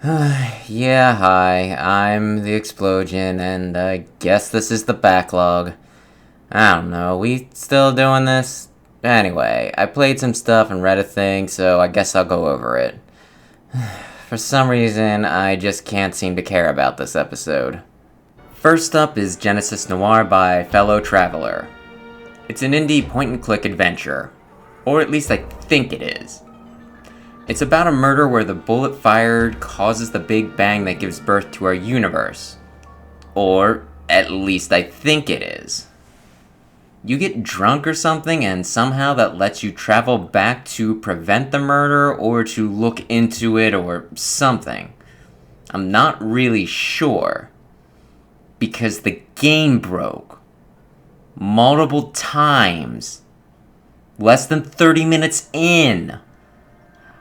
Yeah, hi, I'm the explosion, and I guess this is the backlog. I don't know, we still doing this? Anyway, I played some stuff and read a thing, so I guess I'll go over it. For some reason, I just can't seem to care about this episode. First up is Genesis Noir by Fellow Traveler. It's an indie point-and-click adventure. Or at least I think it is. It's about a murder where the bullet fired causes the Big Bang that gives birth to our universe. Or, at least I think it is. You get drunk or something, and somehow that lets you travel back to prevent the murder or to look into it or something. I'm not really sure. Because the game broke. Multiple times. Less than 30 minutes in.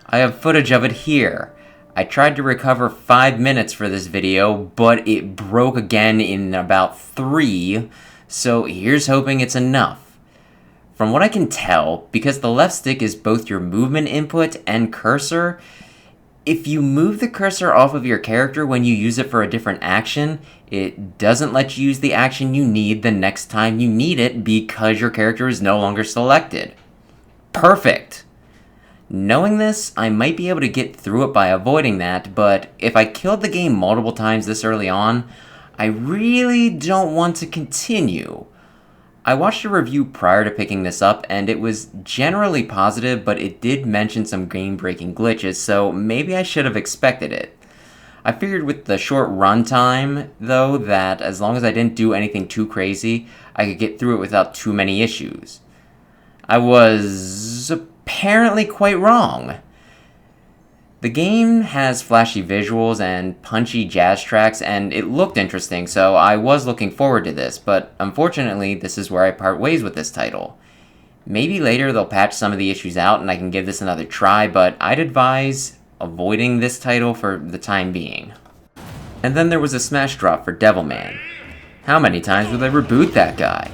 I have footage of it here. I tried to recover 5 minutes for this video, but it broke again in about 3, so here's hoping it's enough. From what I can tell, because the left stick is both your movement input and cursor, if you move the cursor off of your character when you use it for a different action, it doesn't let you use the action you need the next time you need it because your character is no longer selected. Perfect! Knowing this, I might be able to get through it by avoiding that, but if I killed the game multiple times this early on, I really don't want to continue. I watched a review prior to picking this up, and it was generally positive, but it did mention some game-breaking glitches, so maybe I should have expected it. I figured with the short runtime, though, that as long as I didn't do anything too crazy, I could get through it without too many issues. I was apparently quite wrong. The game has flashy visuals and punchy jazz tracks, and it looked interesting, so I was looking forward to this, but unfortunately, this is where I part ways with this title. Maybe later they'll patch some of the issues out and I can give this another try, but I'd advise avoiding this title for the time being. And then there was a smash drop for Devilman. How many times will they reboot that guy?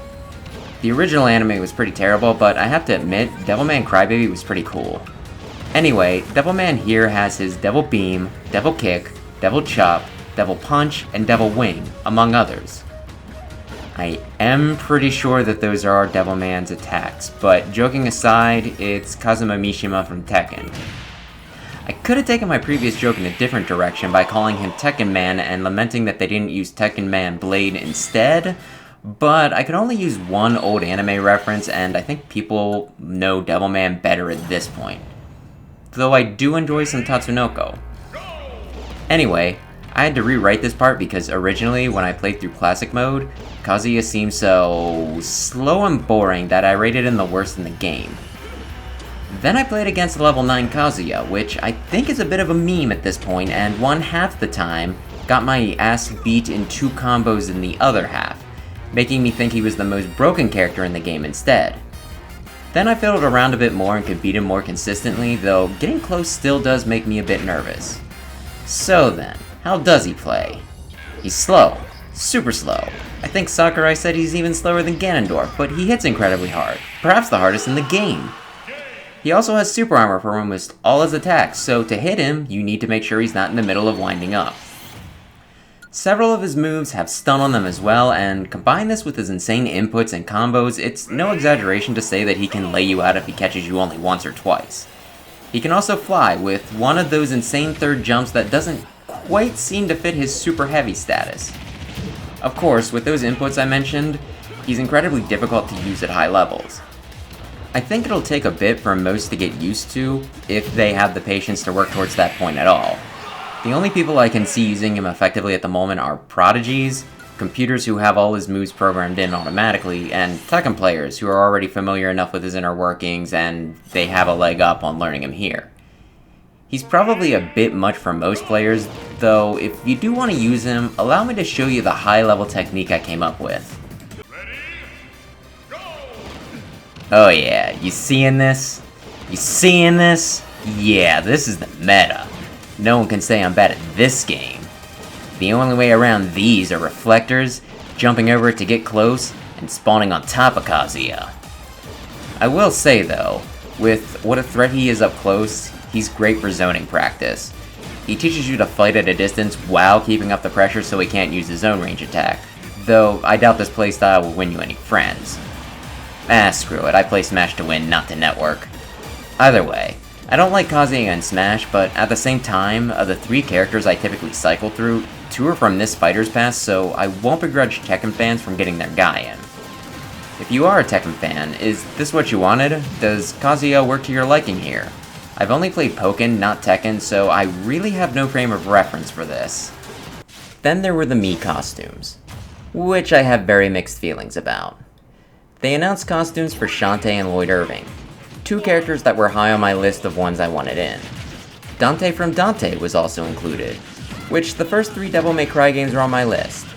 The original anime was pretty terrible, but I have to admit, Devilman Crybaby was pretty cool. Anyway, Devilman here has his Devil Beam, Devil Kick, Devil Chop, Devil Punch, and Devil Wing, among others. I am pretty sure that those are Devilman's attacks, but joking aside, it's Kazuma Mishima from Tekken. I could have taken my previous joke in a different direction by calling him Tekken Man and lamenting that they didn't use Tekken Man Blade instead, but I could only use one old anime reference, and I think people know Devilman better at this point. Though I do enjoy some Tatsunoko. Anyway, I had to rewrite this part because originally, when I played through classic mode, Kazuya seemed so slow and boring that I rated him the worst in the game. Then I played against level 9 Kazuya, which I think is a bit of a meme at this point, and won half the time, got my ass beat in 2 combos in the other half, making me think he was the most broken character in the game instead. Then I fiddled around a bit more and could beat him more consistently, though getting close still does make me a bit nervous. So then, how does he play? He's slow. Super slow. I think Sakurai said he's even slower than Ganondorf, but he hits incredibly hard. Perhaps the hardest in the game. He also has super armor for almost all his attacks, so to hit him, you need to make sure he's not in the middle of winding up. Several of his moves have stun on them as well, and combine this with his insane inputs and combos, it's no exaggeration to say that he can lay you out if he catches you only once or twice. He can also fly, with one of those insane third jumps that doesn't quite seem to fit his super heavy status. Of course, with those inputs I mentioned, he's incredibly difficult to use at high levels. I think it'll take a bit for most to get used to, if they have the patience to work towards that point at all. The only people I can see using him effectively at the moment are prodigies, computers who have all his moves programmed in automatically, and Tekken players who are already familiar enough with his inner workings and they have a leg up on learning him here. He's probably a bit much for most players, though if you do want to use him, allow me to show you the high-level technique I came up with. Oh yeah, you seeing this? You seeing this? Yeah, this is the meta. No one can say I'm bad at this game. The only way around these are reflectors, jumping over it to get close, and spawning on top of Kazuya. I will say though, with what a threat he is up close, he's great for zoning practice. He teaches you to fight at a distance while keeping up the pressure so he can't use his own range attack, though I doubt this playstyle will win you any friends. Screw it, I play Smash to win, not to network. Either way, I don't like Kazuya in Smash, but at the same time, of the 3 characters I typically cycle through, 2 are from this Fighter's Pass, so I won't begrudge Tekken fans from getting their guy in. If you are a Tekken fan, is this what you wanted? Does Kazuya work to your liking here? I've only played Pokken, not Tekken, so I really have no frame of reference for this. Then there were the Mii Costumes, which I have very mixed feelings about. They announced costumes for Shantae and Lloyd Irving, 2 characters that were high on my list of ones I wanted in. Dante from Dante was also included, which the first 3 Devil May Cry games are on my list.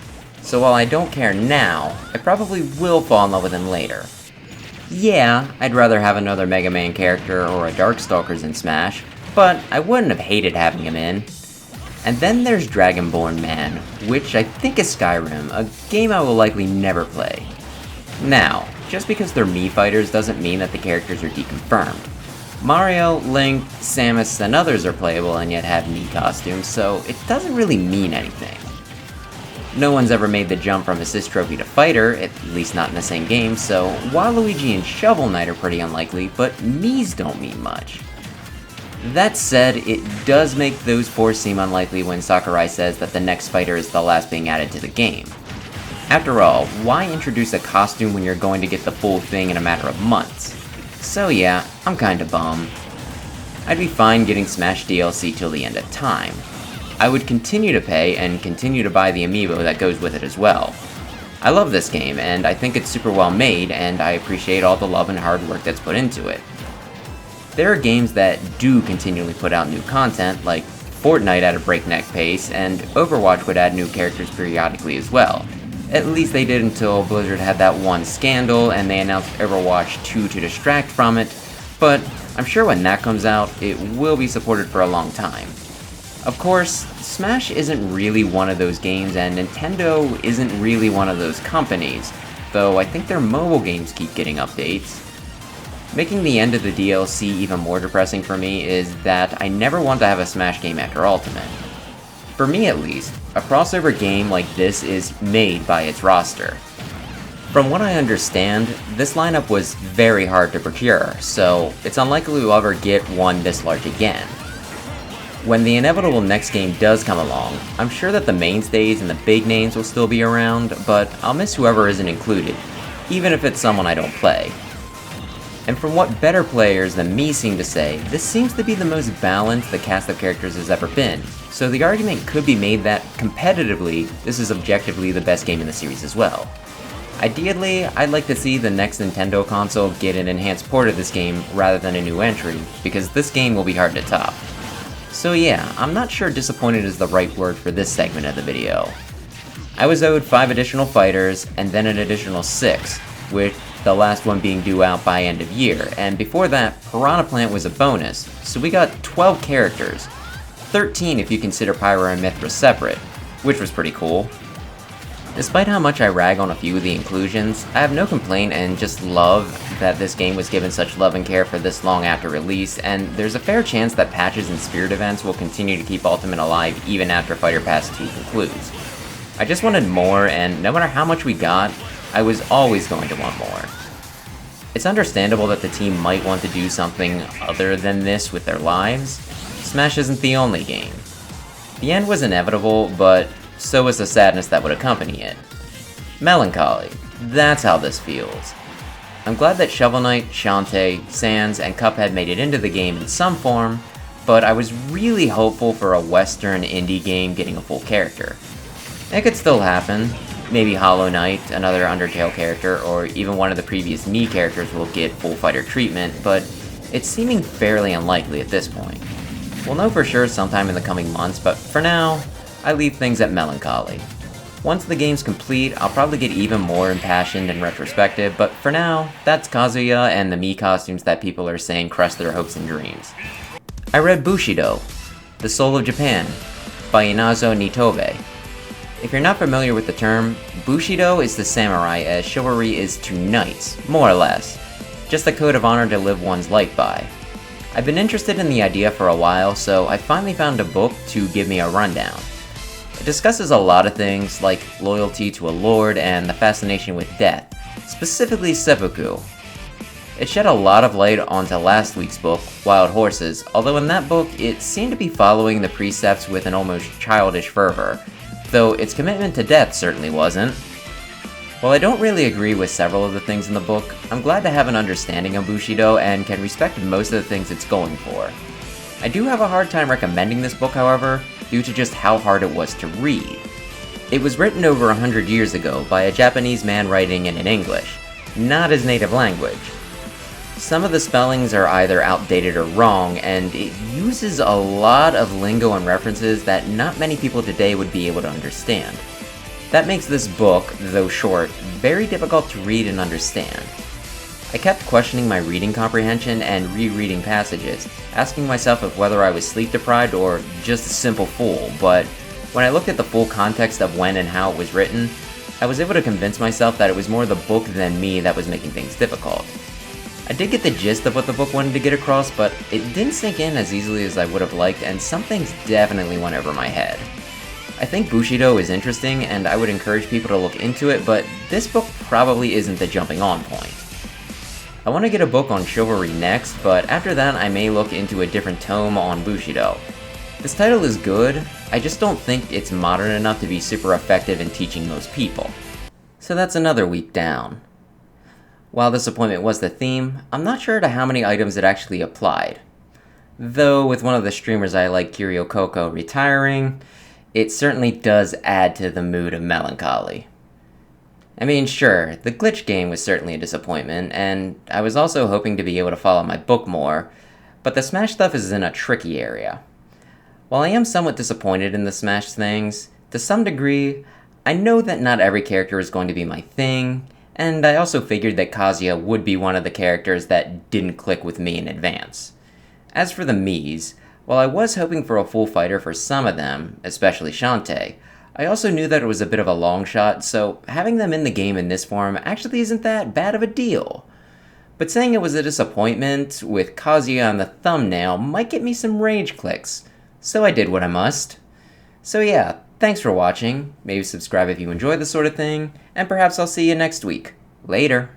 So while I don't care now, I probably will fall in love with him later. Yeah, I'd rather have another Mega Man character or a Darkstalkers in Smash, but I wouldn't have hated having him in. And then there's Dragonborn Man, which I think is Skyrim, a game I will likely never play. Now, just because they're Mii fighters doesn't mean that the characters are deconfirmed. Mario, Link, Samus, and others are playable and yet have Mii costumes, so it doesn't really mean anything. No one's ever made the jump from Assist Trophy to Fighter, at least not in the same game, so Waluigi and Shovel Knight are pretty unlikely, but Miis don't mean much. That said, it does make those 4 seem unlikely when Sakurai says that the next fighter is the last being added to the game. After all, why introduce a costume when you're going to get the full thing in a matter of months? So yeah, I'm kinda bummed. I'd be fine getting Smash DLC till the end of time. I would continue to pay and continue to buy the amiibo that goes with it as well. I love this game, and I think it's super well made, and I appreciate all the love and hard work that's put into it. There are games that do continually put out new content, like Fortnite at a breakneck pace, and Overwatch would add new characters periodically as well. At least they did until Blizzard had that one scandal, and they announced Overwatch 2 to distract from it, but I'm sure when that comes out, it will be supported for a long time. Of course, Smash isn't really one of those games, and Nintendo isn't really one of those companies, though I think their mobile games keep getting updates. Making the end of the DLC even more depressing for me is that I never want to have a Smash game after Ultimate. For me at least, a crossover game like this is made by its roster. From what I understand, this lineup was very hard to procure, so it's unlikely we'll ever get one this large again. When the inevitable next game does come along, I'm sure that the mainstays and the big names will still be around, but I'll miss whoever isn't included, even if it's someone I don't play. And from what better players than me seem to say, this seems to be the most balanced the cast of characters has ever been, so the argument could be made that, competitively, this is objectively the best game in the series as well. Ideally, I'd like to see the next Nintendo console get an enhanced port of this game rather than a new entry, because this game will be hard to top. So yeah, I'm not sure disappointed is the right word for this segment of the video. I was owed 5 additional fighters, and then an additional 6, with the last one being due out by end of year, and before that, Piranha Plant was a bonus, so we got 12 characters, 13 if you consider Pyra and Mithra separate, which was pretty cool. Despite how much I rag on a few of the inclusions, I have no complaint and just love that this game was given such love and care for this long after release, and there's a fair chance that patches and Spirit events will continue to keep Ultimate alive even after Fighter Pass 2 concludes. I just wanted more, and no matter how much we got, I was always going to want more. It's understandable that the team might want to do something other than this with their lives. Smash isn't the only game. The end was inevitable, but so was the sadness that would accompany it. Melancholy. That's how this feels. I'm glad that Shovel Knight, Shantae, Sans, and Cuphead made it into the game in some form, but I was really hopeful for a Western indie game getting a full character. It could still happen. Maybe Hollow Knight, another Undertale character, or even one of the previous Mii characters will get full fighter treatment, but it's seeming fairly unlikely at this point. We'll know for sure sometime in the coming months, but for now, I leave things at melancholy. Once the game's complete, I'll probably get even more impassioned and retrospective, but for now, that's Kazuya and the Mii costumes that people are saying crush their hopes and dreams. I read Bushido, The Soul of Japan, by Inazo Nitobe. If you're not familiar with the term, Bushido is to samurai as chivalry is to knights, more or less. Just a code of honor to live one's life by. I've been interested in the idea for a while, so I finally found a book to give me a rundown. It discusses a lot of things, like loyalty to a lord and the fascination with death, specifically seppuku. It shed a lot of light onto last week's book, Wild Horses, although in that book it seemed to be following the precepts with an almost childish fervor, though its commitment to death certainly wasn't. While I don't really agree with several of the things in the book, I'm glad to have an understanding of Bushido and can respect most of the things it's going for. I do have a hard time recommending this book, however, due to just how hard it was to read. It was written over 100 years ago by a Japanese man writing it in English, not his native language. Some of the spellings are either outdated or wrong, and it uses a lot of lingo and references that not many people today would be able to understand. That makes this book, though short, very difficult to read and understand. I kept questioning my reading comprehension and rereading passages, asking myself if whether I was sleep deprived or just a simple fool, but when I looked at the full context of when and how it was written, I was able to convince myself that it was more the book than me that was making things difficult. I did get the gist of what the book wanted to get across, but it didn't sink in as easily as I would have liked, and some things definitely went over my head. I think Bushido is interesting, and I would encourage people to look into it, but this book probably isn't the jumping on point. I want to get a book on chivalry next, but after that I may look into a different tome on Bushido. This title is good, I just don't think it's modern enough to be super effective in teaching most people. So that's another week down. While disappointment was the theme, I'm not sure to how many items it actually applied. Though with one of the streamers I like, Kiryu Coco, retiring, it certainly does add to the mood of melancholy. I mean, sure, the glitch game was certainly a disappointment, and I was also hoping to be able to follow my book more, but the Smash stuff is in a tricky area. While I am somewhat disappointed in the Smash things, to some degree, I know that not every character is going to be my thing, and I also figured that Kazuya would be one of the characters that didn't click with me in advance. As for the Miis, while I was hoping for a full fighter for some of them, especially Shantae, I also knew that it was a bit of a long shot, so having them in the game in this form actually isn't that bad of a deal. But saying it was a disappointment with Kazuya on the thumbnail might get me some rage clicks, so I did what I must. So yeah, thanks for watching, maybe subscribe if you enjoy this sort of thing, and perhaps I'll see you next week. Later!